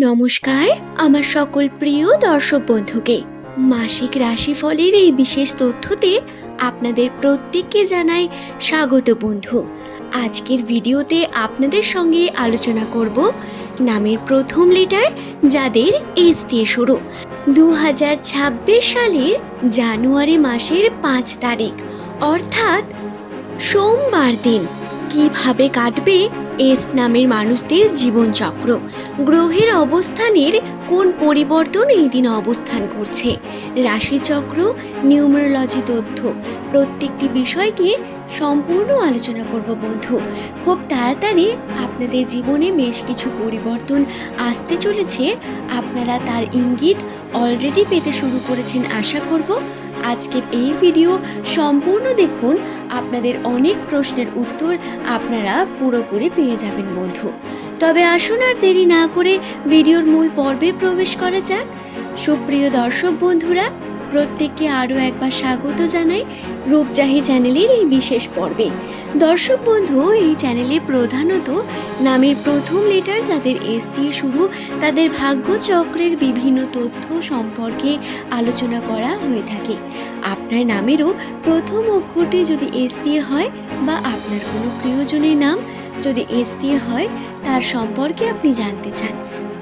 নমস্কার আমার সকল প্রিয় দর্শক বন্ধুকে মাসিক রাশিফলের এই বিশেষ তথ্যতে আপনাদের প্রত্যেককে জানাই স্বাগত বন্ধু। আজকের ভিডিওতে আপনাদের সঙ্গে আলোচনা করব নামের প্রথম লেটার যাদের এস দিয়ে শুরু। 2026 সালের জানুয়ারি মাসের 5 তারিখ অর্থাৎ সোমবার দিন কিভাবে কাটবে এস নামের মানুষদের জীবনচক্র, গ্রহের অবস্থানের কোন পরিবর্তন এই দিন অবস্থান করছে, রাশিচক্র, নিউমেরোলজি তথ্য প্রত্যেকটি বিষয়কে সম্পূর্ণ আলোচনা করব বন্ধু। খুব তাড়াতাড়ি আপনাদের জীবনে বেশ কিছু পরিবর্তন আসতে চলেছে, আপনারা তার ইঙ্গিত অলরেডি পেতে শুরু করেছেন আশা করব। আজকের এই ভিডিও সম্পূর্ণ দেখুন, আপনাদের অনেক প্রশ্নের উত্তর আপনারা পুরোপুরি পেয়ে যাবেন বন্ধু। তবে আসুন আর দেরি না করে ভিডিওর মূল পর্বে প্রবেশ করা যাক। সুপ্রিয় দর্শক বন্ধুরা, প্রত্যেককে আরও একবার স্বাগত জানাই রূপজাহি চ্যানেলের এই বিশেষ পর্বে। দর্শক বন্ধু, এই চ্যানেলে প্রধানত নামের প্রথম লেটার যাদের এস দিয়ে শুরু তাদের ভাগ্য চক্রের বিভিন্ন তথ্য সম্পর্কে আলোচনা করা হয়ে থাকে। আপনার নামেরও প্রথম অক্ষরটি যদি এস দিয়ে হয় বা আপনার কোনো প্রিয়জনের নাম যদি এস দিয়ে হয় তার সম্পর্কে আপনি জানতে চান,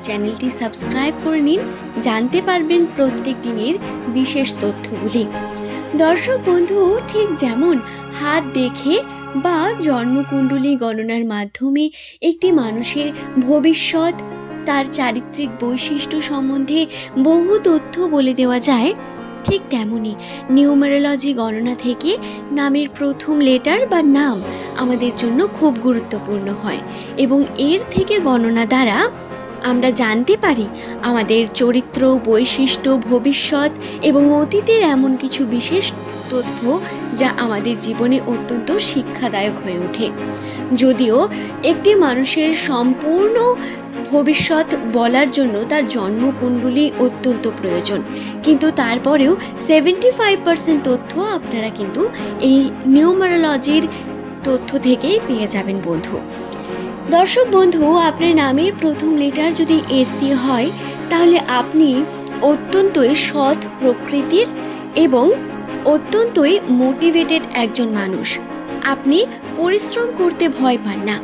চ্যানেলটি সাবস্ক্রাইব করে নিন, জানতে পারবেন প্রত্যেক দিনের বিশেষ তথ্যগুলি। দর্শক বন্ধু, ঠিক যেমন হাত দেখে বা জন্মকুণ্ডলী গণনার মাধ্যমে একটি মানুষের ভবিষ্যৎ, তার চারিত্রিক বৈশিষ্ট্য সম্বন্ধে বহু তথ্য বলে দেওয়া যায়, ঠিক তেমনি নিউমেরোলজি গণনা থেকে নামের প্রথম লেটার বা নাম আমাদের জন্য খুব গুরুত্বপূর্ণ হয় এবং এর থেকে গণনা দ্বারা আমরা জানতে পারি আমাদের চরিত্র, বৈশিষ্ট্য, ভবিষ্যৎ এবং অতীতের এমন কিছু বিশেষ তথ্য যা আমাদের জীবনে অত্যন্ত শিক্ষাদায়ক হয়ে ওঠে। যদিও একটি মানুষের সম্পূর্ণ ভবিষ্যৎ বলার জন্য তার জন্মকুণ্ডলী অত্যন্ত প্রয়োজন, কিন্তু তারপরেও 75% তথ্য আপনারা কিন্তু এই নিউমেরোলজির তথ্য থেকেই পেয়ে যাবেন বন্ধু। দর্শক বন্ধু, আপনার নামের প্রথম লেটার যদি এস দিয়ে হয় তাহলে আপনি অত্যন্তই সৎ প্রকৃতির এবং অত্যন্তই মোটিভেটেড একজন মানুষ। আপনি পরিশ্রম করতে ভয় পান না।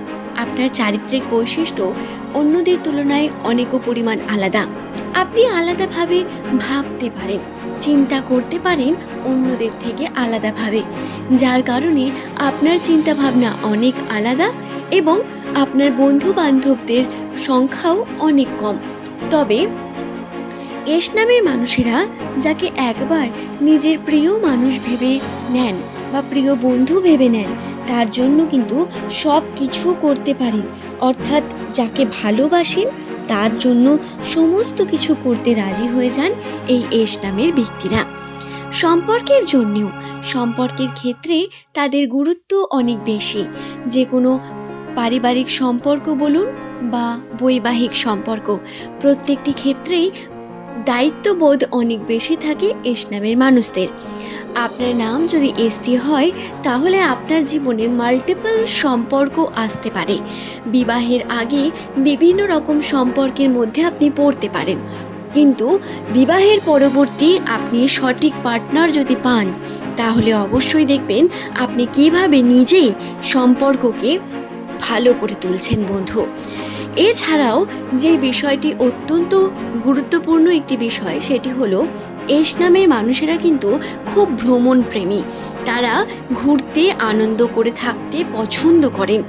আপনার চারিত্রিক বৈশিষ্ট্য অন্যদের তুলনায় অনেক পরিমাণ আলাদা। আপনি আলাদাভাবে ভাবতে পারেন, চিন্তা করতে পারেন অন্যদের থেকে আলাদাভাবে, যার কারণে আপনার চিন্তা ভাবনা অনেক আলাদা এবং আপনার বন্ধু বান্ধবদের সংখ্যাও অনেক কম। তবে এস নামের মানুষেরা যাকে একবার নিজের প্রিয় মানুষ ভেবে নেন বা প্রিয় বন্ধু ভেবে নেন, তার জন্য কিন্তু সব কিছু করতে পারেন, অর্থাৎ যাকে ভালোবাসেন তার জন্য সমস্ত কিছু করতে রাজি হয়ে যান এই এস নামের ব্যক্তিরা। সম্পর্কের জন্যেও, সম্পর্কের ক্ষেত্রে তাদের গুরুত্ব অনেক বেশি। যে কোনো পারিবারিক সম্পর্ক বলুন বা বৈবাহিক সম্পর্ক, প্রত্যেকটি ক্ষেত্রেই দায়িত্ববোধ অনেক বেশি থাকে এস নামের মানুষদের। আপনার নাম যদি এস দিয়ে হয় তাহলে আপনার জীবনে মাল্টিপল সম্পর্ক আসতে পারে। বিবাহের আগে বিভিন্ন রকম সম্পর্কের মধ্যে আপনি পড়তে পারেন, কিন্তু বিবাহের পরবর্তী আপনি সঠিক পার্টনার যদি পান তাহলে অবশ্যই দেখবেন আপনি কিভাবে নিজেই সম্পর্ককে ভালো করে তুলছেন বন্ধু। এছাড়াও যে বিষয়টি অত্যন্ত গুরুত্বপূর্ণ একটি বিষয় সেটি হলো এস নামের মানুষেরা কিন্তু খুব ভ্রমণ প্রেমী। তারা ঘুরতে, আনন্দ করে থাকতে পছন্দ করেন,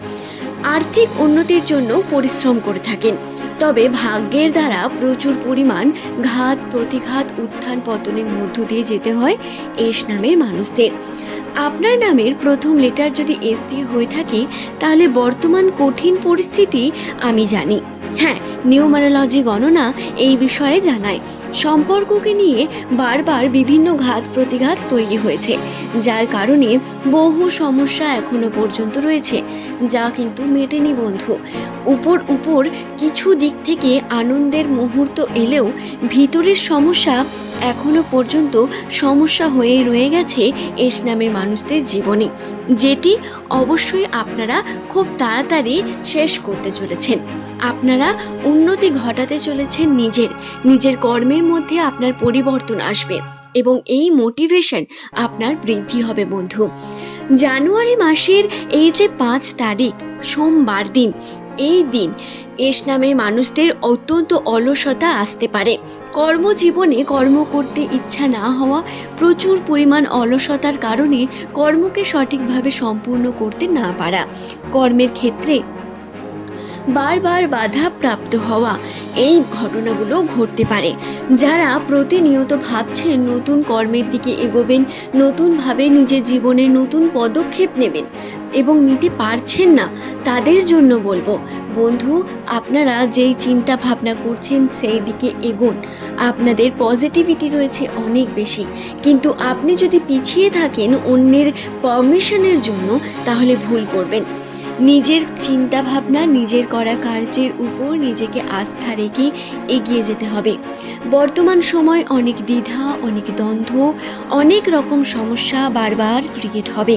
আর্থিক উন্নতির জন্য পরিশ্রম করে থাকেন। তবে ভাগ্যের দ্বারা প্রচুর পরিমাণ ঘাত প্রতিঘাত, উত্থান পতনের মধ্য দিয়ে যেতে হয় এস নামের মানুষদের। আপনার নামের প্রথম লেটার যদি এস দিয়ে হয়ে থাকে তাহলে বর্তমান কঠিন পরিস্থিতি আমি জানি, হ্যাঁ, নিউমেরোলজি গণনা এই বিষয়ে জানায় সম্পর্ককে নিয়ে বারবার বিভিন্ন ঘাত প্রতিঘাত তৈরি হয়েছে, যার কারণে বহু সমস্যা এখনো পর্যন্ত রয়েছে, যা কিন্তু মেটেনি বন্ধু। উপর কিছু দিক থেকে আনন্দের মুহূর্ত এলেও ভিতরের সমস্যা এখনো পর্যন্ত সমস্যা হয়ে রয়ে গেছে এস নামের মানুষদের জীবনে, যেটি অবশ্যই আপনারা খুব তাড়াতাড়ি শেষ করতে চলেছেন। আপনারা উন্নতি ঘটাতে চলেছেন, নিজের কর্মের মধ্যে আপনার পরিবর্তন আসবে এবং এই মোটিভেশন আপনার বৃদ্ধি হবে বন্ধু। জানুয়ারি মাসের এই যে 5 তারিখ সোমবার দিন, এই দিন এস নামের মানুষদের অত্যন্ত অলসতা আসতে পারে। কর্মজীবনে কর্ম করতে ইচ্ছা না হওয়া, প্রচুর পরিমাণ অলসতার কারণে কর্মকে সঠিকভাবে সম্পূর্ণ করতে না পারা, কর্মের ক্ষেত্রে বারবার বাধাপ্রাপ্ত হওয়া, এই ঘটনাগুলো ঘটতে পারে। যারা প্রতিনিয়ত ভাবছেন নতুন কর্মের দিকে এগোবেন, নতুনভাবে নিজের জীবনে নতুন পদক্ষেপ নেবেন এবং নিতে পারছেন না, তাদের জন্য বলবো বন্ধু, আপনারা যেই চিন্তা ভাবনা করছেন সেই দিকে এগোন। আপনাদের পজিটিভিটি রয়েছে অনেক বেশি, কিন্তু আপনি যদি পিছিয়ে থাকেন অন্যের পারমিশনের জন্য, তাহলে ভুল করবেন। নিজের চিন্তা ভাবনা, নিজের করা কার্যের উপর নিজেকে আস্থা রেখে এগিয়ে যেতে হবে। বর্তমান সময় অনেক দ্বিধা, অনেক দ্বন্দ্ব, অনেক রকম সমস্যা বারবার ক্রিয়েট হবে।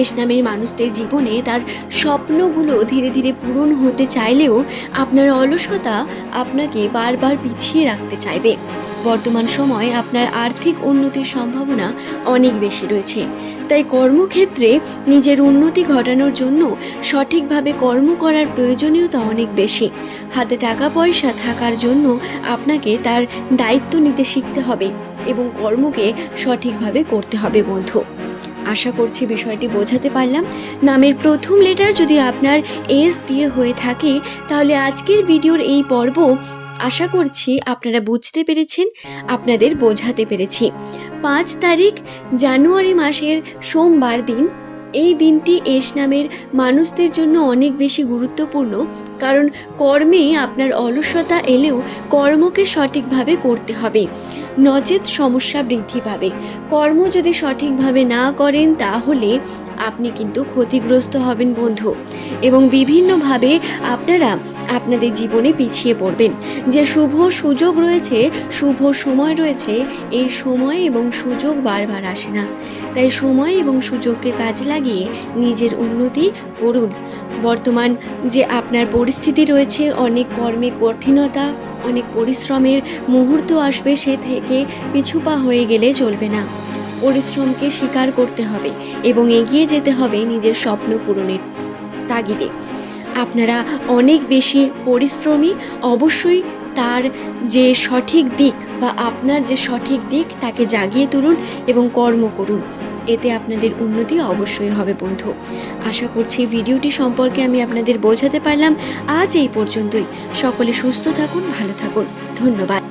এস নামের মানুষদের জীবনে তার স্বপ্নগুলো ধীরে ধীরে পূরণ হতে চাইলেও আপনার অলসতা আপনাকে বারবার পিছিয়ে রাখতে চাইবে। বর্তমান সময় আপনার আর্থিক উন্নতির সম্ভাবনা অনেক বেশি রয়েছে, তাই কর্মক্ষেত্রে নিজের উন্নতি ঘটানোর জন্য সঠিকভাবে কর্ম করার প্রয়োজনীয়তা অনেক বেশি। হাতে টাকা পয়সা থাকার জন্য আপনাকে তার দায়িত্ব নিতে শিখতে হবে এবং কর্মকে সঠিকভাবে করতে হবে বন্ধু। আশা করছি বিষয়টি বোঝাতে পারলাম। নামের প্রথম লেটার যদি আপনার এস দিয়ে হয়ে থাকে, তাহলে আজকের ভিডিওর এই পর্ব আশা করছি আপনারা বুঝতে পেরেছেন, আপনাদের বোঝাতে পেরেছি। 5 তারিখ জানুয়ারি মাসের সোমবার দিন, এই দিনটি এস নামের মানুষদের জন্য অনেক বেশি গুরুত্বপূর্ণ, কারণ কর্মে আপনার অলসতা এলেও কর্মকে সঠিকভাবে করতে হবে, নচেৎ সমস্যা বৃদ্ধি পাবে। কর্ম যদি সঠিকভাবে না করেন তাহলে আপনি কিন্তু ক্ষতিগ্রস্ত হবেন বন্ধু, এবং বিভিন্নভাবে আপনারা আপনাদের জীবনে পিছিয়ে পড়বেন। যে শুভ সুযোগ রয়েছে, শুভ সময় রয়েছে, এই সময় এবং সুযোগ বারবার আসে না, তাই সময় এবং সুযোগকে কাজে লাগিয়ে নিজের উন্নতি করুন। বর্তমান যে আপনার পরিস্থিতি রয়েছে, অনেক কর্মে কঠিনতা, অনেক পরিশ্রমের মুহূর্ত আসবে, সে থেকে পিছুপা হয়ে গেলে চলবে না। পরিশ্রমকে স্বীকার করতে হবে এবং এগিয়ে যেতে হবে নিজের স্বপ্ন পূরণের তাগিদে। আপনারা অনেক বেশি পরিশ্রমী, অবশ্যই তার যে সঠিক দিক বা আপনার যে সঠিক দিক তাকে জাগিয়ে তুলুন এবং কর্ম করুন, এতে আপনাদের উন্নতি অবশ্যই হবে বন্ধু। আশা করছি ভিডিওটি সম্পর্কে আমি আপনাদের বোঝাতে পারলাম। আজ এই পর্যন্তই। সকলে সুস্থ থাকুন, ভালো থাকুন। ধন্যবাদ।